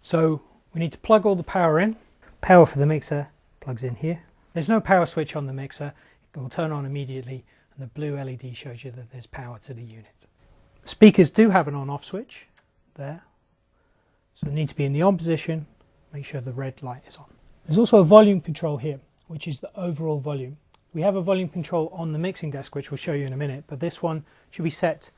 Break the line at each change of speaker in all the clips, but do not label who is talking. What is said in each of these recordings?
So we need to plug all the power in. Power for the mixer plugs in here. There's no power switch on the mixer. It will turn on immediately and the blue LED shows you that there's power to the unit. Speakers do have an on-off switch there. So they need to be in the on position. Make sure the red light is on. There's also a volume control here, which is the overall volume. We have a volume control on the mixing desk, which we'll show you in a minute, but this one should be set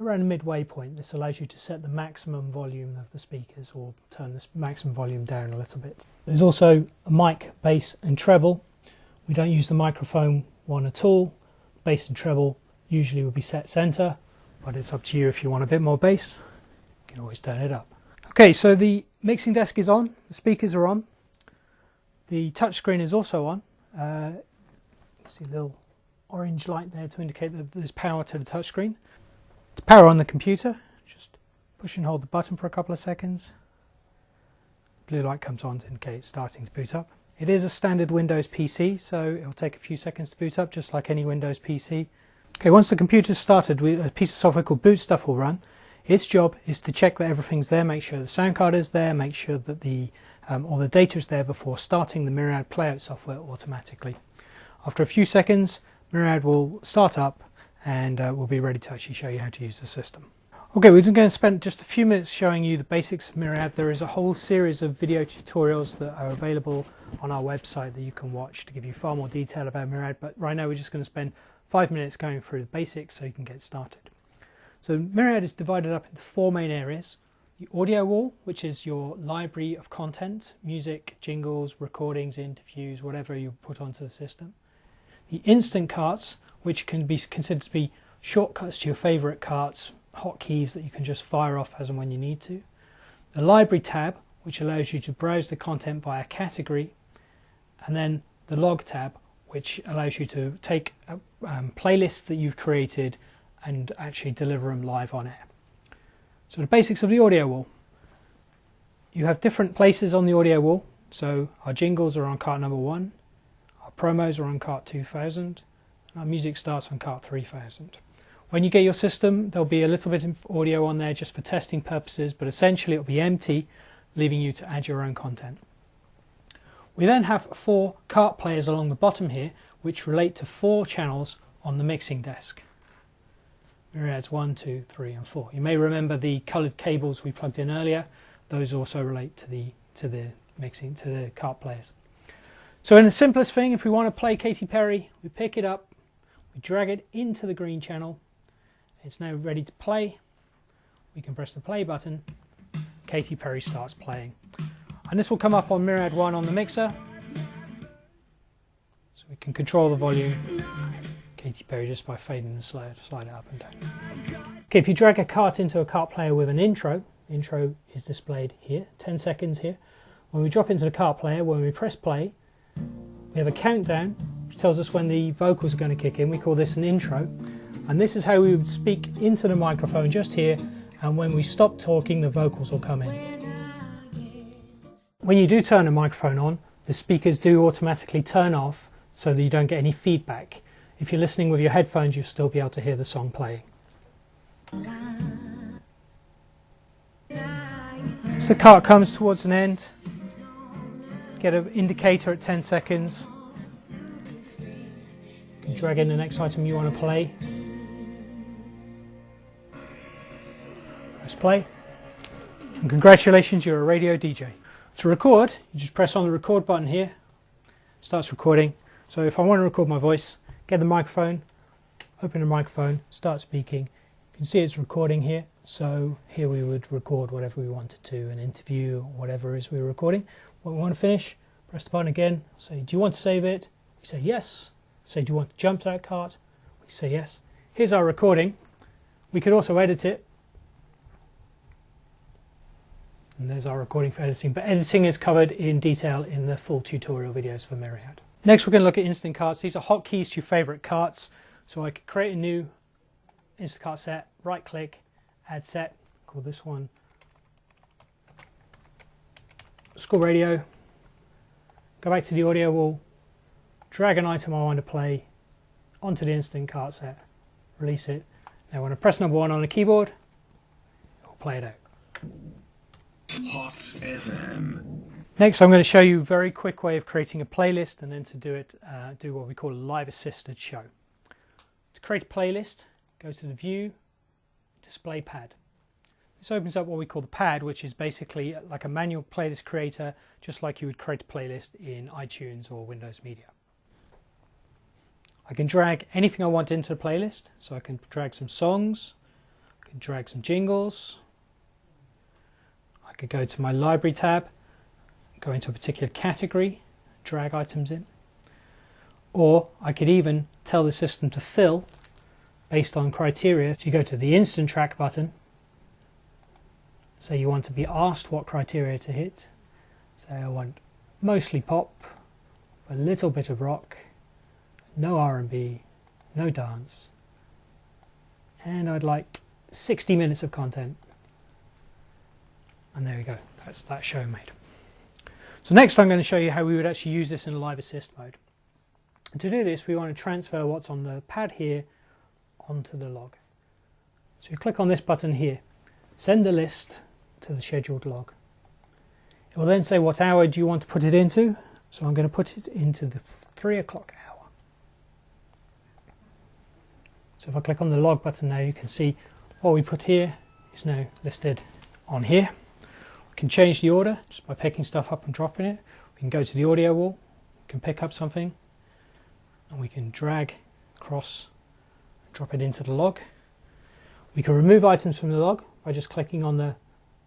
around the midway point. This allows you to set the maximum volume of the speakers or turn the maximum volume down a little bit. There's also a mic, bass and treble. We don't use the microphone one at all. Bass and treble usually will be set center, but it's up to you. If you want a bit more bass, you can always turn it up. Okay, so the mixing desk is on, the speakers are on, the touchscreen is also on. You see a little orange light there to indicate that there's power to the touchscreen. To power on the computer, just push and hold the button for a couple of seconds. Blue light comes on to indicate it's starting to boot up. It is a standard Windows PC, so it'll take a few seconds to boot up, just like any Windows PC. Okay, once the computer's started, a piece of software called Boot Stuff will run. Its job is to check that everything's there, make sure the sound card is there, make sure that all the data is there before starting the Myriad Playout software automatically. After a few seconds, Myriad will start up and we'll be ready to actually show you how to use the system. Okay, we're going to spend just a few minutes showing you the basics of Myriad. There is a whole series of video tutorials that are available on our website that you can watch to give you far more detail about Myriad, but right now we're just going to spend 5 minutes going through the basics so you can get started. So Myriad is divided up into 4 main areas. The audio wall, which is your library of content, music, jingles, recordings, interviews, whatever you put onto the system. The instant carts, which can be considered to be shortcuts to your favorite carts, hotkeys that you can just fire off as and when you need to. The library tab, which allows you to browse the content by a category. And then the log tab, which allows you to take playlists that you've created and actually deliver them live on air. So the basics of the audio wall. You have different places on the audio wall. So our jingles are on cart number 1, our promos are on cart 2000, and our music starts on cart 3000. When you get your system, there'll be a little bit of audio on there just for testing purposes, but essentially it'll be empty, leaving you to add your own content. We then have 4 cart players along the bottom here, which relate to 4 channels on the mixing desk. Myriad's 1, 2, 3 and 4. You may remember the coloured cables we plugged in earlier. Those also relate to the cart players. So in the simplest thing, if we want to play Katy Perry, we pick it up, we drag it into the green channel. It's now ready to play. We can press the play button. Katy Perry starts playing. And this will come up on Myriad 1 on the mixer. So we can control the volume. Katy Perry just by fading the slide up and down. Okay, if you drag a cart into a cart player with an intro is displayed here, 10 seconds here. When we drop into the cart player, when we press play, we have a countdown which tells us when the vocals are going to kick in. We call this an intro. And this is how we would speak into the microphone just here, and when we stop talking, the vocals will come in. When you do turn the microphone on, the speakers do automatically turn off so that you don't get any feedback. If you're listening with your headphones, you'll still be able to hear the song playing. As the cart comes towards an end, get an indicator at 10 seconds. You can drag in the next item you want to play. Press play. And congratulations, you're a radio DJ. To record, you just press on the record button here. It starts recording. So if I want to record my voice, get the microphone, open the microphone, start speaking. You can see it's recording here. So here we would record whatever we wanted to, an interview or whatever it is we're recording. When we want to finish, press the button again. Say, do you want to save it? We say yes. Say, do you want to jump to that cart? We say yes. Here's our recording. We could also edit it. And there's our recording for editing, but editing is covered in detail in the full tutorial videos for Myriad. Next we're going to look at instant carts. These are hotkeys to your favourite carts. So I could create a new instant cart set, right click, add set, call this one School Radio, go back to the audio wall, drag an item I want to play onto the instant cart set, release it. Now when I press number 1 on the keyboard, it will play it out.
Hot FM.
Next, I'm going to show you a very quick way of creating a playlist, and then to do it, do what we call a live assisted show. To create a playlist, go to the View, Display Pad. This opens up what we call the pad, which is basically like a manual playlist creator, just like you would create a playlist in iTunes or Windows Media. I can drag anything I want into the playlist, so I can drag some songs, I can drag some jingles, I could go to my library tab, go into a particular category, drag items in, or I could even tell the system to fill based on criteria. So you go to the Instant Track button, say you want to be asked what criteria to hit, say I want mostly pop, a little bit of rock, no R&B, no dance, and I'd like 60 minutes of content. And there we go, that's that show made. So next I'm going to show you how we would actually use this in a live assist mode. And to do this, we want to transfer what's on the pad here onto the log. So you click on this button here, send the list to the scheduled log. It will then say what hour do you want to put it into, so I'm going to put it into the 3 o'clock hour. So if I click on the log button now, you can see what we put here is now listed on here. We can change the order just by picking stuff up and dropping it. We can go to the audio wall, we can pick up something, and we can drag across and drop it into the log. We can remove items from the log by just clicking on the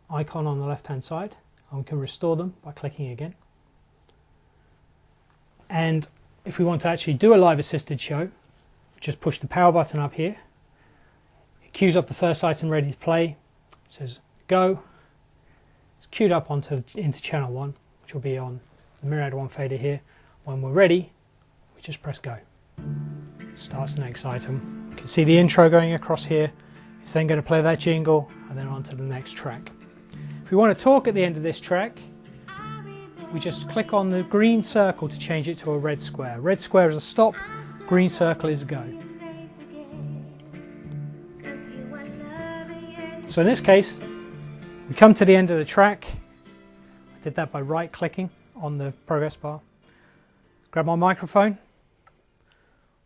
icon on the left hand side, and we can restore them by clicking again. And if we want to actually do a live assisted show, just push the power button up here. It queues up the first item ready to play. It says go. It's queued up into channel 1, which will be on the Myriad 1 fader here. When we're ready, we just press go. Starts the next item. You can see the intro going across here. It's then going to play that jingle and then on to the next track. If we want to talk at the end of this track, we just click on the green circle to change it to a red square. Red square is a stop, green circle is go. So in this case, we come to the end of the track. I did that by right clicking on the progress bar. Grab my microphone,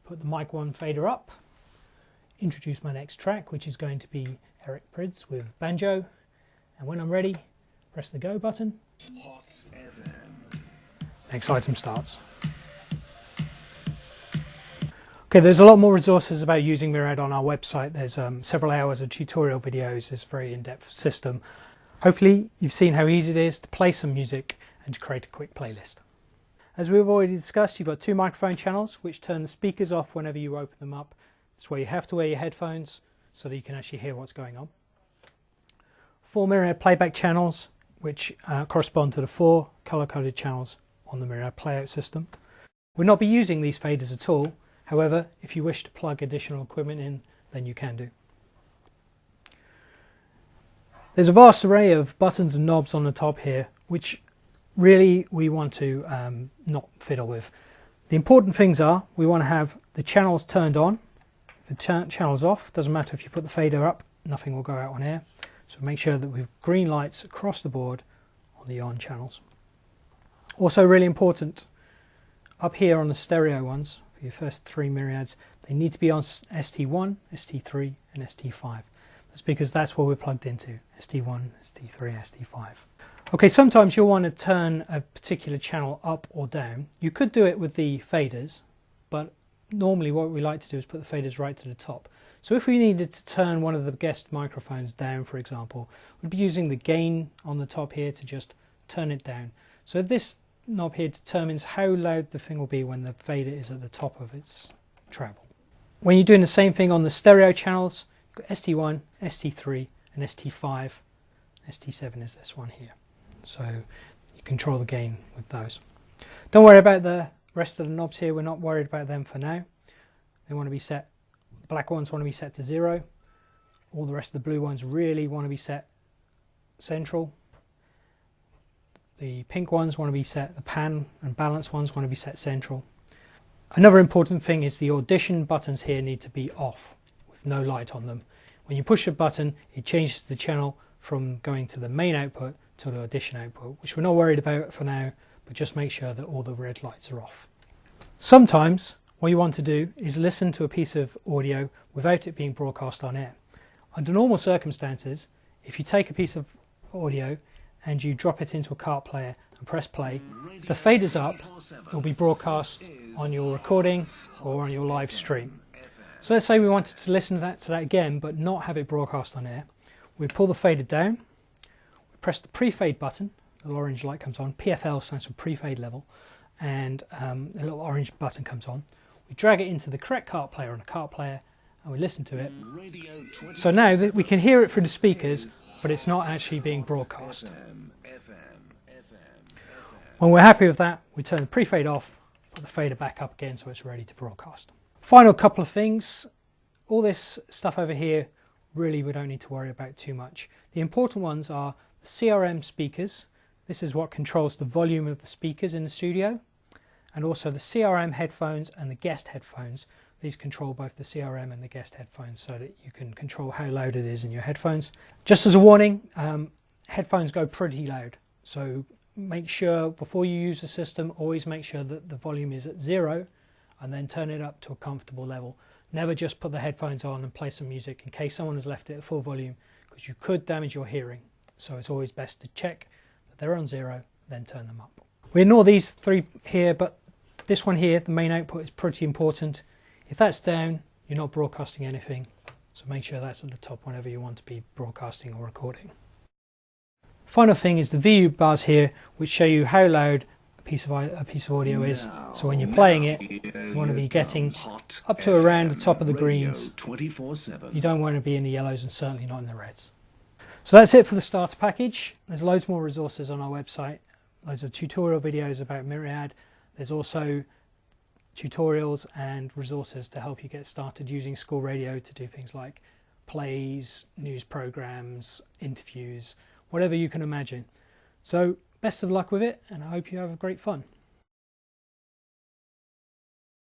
put the mic 1 fader up, introduce my next track, which is going to be Eric Prydz with banjo, and when I'm ready, press the go button.
Hot FM.
Next item starts. Okay, there's a lot more resources about using Myriad on our website. There's several hours of tutorial videos. It's a very in-depth system. Hopefully you've seen how easy it is to play some music and to create a quick playlist. As we've already discussed, you've got 2 microphone channels which turn the speakers off whenever you open them up. That's where you have to wear your headphones so that you can actually hear what's going on. 4 Myriad playback channels which correspond to the 4 color-coded channels on the Myriad playout system. We'll not be using these faders at all. However, if you wish to plug additional equipment in, then you can do. There's a vast array of buttons and knobs on the top here, which really we want to not fiddle with. The important things are, we want to have the channels turned on. If the channel's off, doesn't matter if you put the fader up, nothing will go out on air. So make sure that we've green lights across the board on the on channels. Also really important, up here on the stereo ones, for your first 3 Myriads, they need to be on ST1, ST3 and ST5. That's because that's what we're plugged into, ST1, ST3, ST5. Okay, sometimes you'll want to turn a particular channel up or down. You could do it with the faders, but normally what we like to do is put the faders right to the top. So if we needed to turn one of the guest microphones down, for example, we'd be using the gain on the top here to just turn it down. So this knob here determines how loud the thing will be when the fader is at the top of its treble. When you're doing the same thing on the stereo channels, you've got ST1, ST3 and ST5. ST7 is this one here. So you control the gain with those. Don't worry about the rest of the knobs here. We're not worried about them for now. They want to be set, the black ones want to be set to 0. All the rest of the blue ones really want to be set central. The pink ones want to be set, the pan and balance ones want to be set central. Another important thing is the audition buttons here need to be off with no light on them. When you push a button, it changes the channel from going to the main output to the audition output, which we're not worried about for now, but just make sure that all the red lights are off. Sometimes what you want to do is listen to a piece of audio without it being broadcast on air. Under normal circumstances, if you take a piece of audio and you drop it into a cart player and press play, if the fade is up, it will be broadcast on your recording or on your live stream. So let's say we wanted to listen to that again but not have it broadcast on air. We pull the fader down, we press the pre-fade button, the little orange light comes on, PFL stands for pre-fade level, and a little orange button comes on. We drag it into the correct cart player on a cart player and we listen to it. So now we can hear it through the speakers, but it's not actually being broadcast. When we're happy with that, we turn the pre-fade off, put the fader back up again so it's ready to broadcast. Final couple of things. All this stuff over here, really we don't need to worry about too much. The important ones are the CRM speakers. This is what controls the volume of the speakers in the studio. And also the CRM headphones and the guest headphones. These control both the CRM and the guest headphones so that you can control how loud it is in your headphones. Just as a warning, headphones go pretty loud. So make sure before you use the system, always make sure that the volume is at 0 and then turn it up to a comfortable level. Never just put the headphones on and play some music in case someone has left it at full volume, because you could damage your hearing. So it's always best to check that they're on 0, then turn them up. We ignore these 3 here, but this one here, the main output, is pretty important. If that's down, you're not broadcasting anything. So make sure that's at the top whenever you want to be broadcasting or recording. Final thing is the VU bars here, which show you how loud a piece of audio is. So when you're playing it, you want to be getting up to around the top of the greens. You don't want to be in the yellows and certainly not in the reds. So that's it for the starter package. There's loads more resources on our website, loads of tutorial videos about Myriad. There's also tutorials and resources to help you get started using school radio to do things like plays, news programs, interviews, whatever you can imagine. So best of luck with it, and I hope you have great fun.